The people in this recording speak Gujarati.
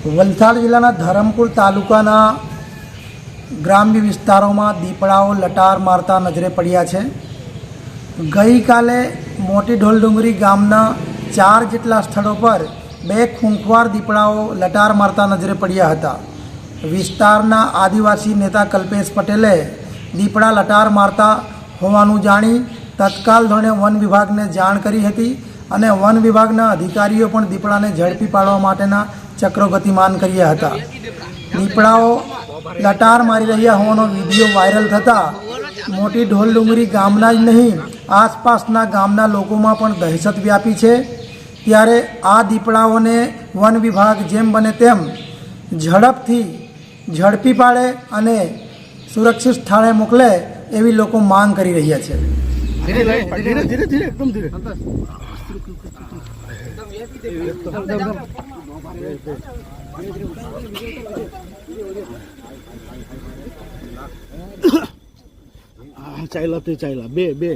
વલસાડ જિલ્લાના ધરમપુર તાલુકાના ગ્રામ્ય વિસ્તારોમાં દીપડાઓ લટાર મારતા નજરે પડ્યા છે। ગઈકાલે મોટી ઢોલડુંગરી ગામના 4 જેટલા સ્થળો પર 2 ખૂંખવાર દીપડાઓ લટાર મારતા નજરે પડ્યા હતા। વિસ્તારના આદિવાસી નેતા કલ્પેશ પટેલે દીપડા લટાર મારતા હોવાનું જાણી તત્કાલ ધોરણે વન વિભાગને જાણ કરી હતી અને વન વિભાગના અધિકારીઓ પણ દીપડાને ઝડપી પાડવા માટેના ચક્રો ગતિમાન કર્યા હતા। દીપડાઓ લટાર મારી રહ્યા હોવાનો વિડીયો વાયરલ થતાં મોટી ઢોલડુંગરી ગામના જ નહીં આસપાસના ગામના લોકોમાં પણ દહેશત વ્યાપી છે। ત્યારે આ દીપડાઓને વન વિભાગ જેમ બને તેમ ઝડપથી ઝડપી પાડે અને સુરક્ષિત સ્થળે મોકલે એવી લોકો માંગ કરી રહ્યા છે। ચાલ્યા બે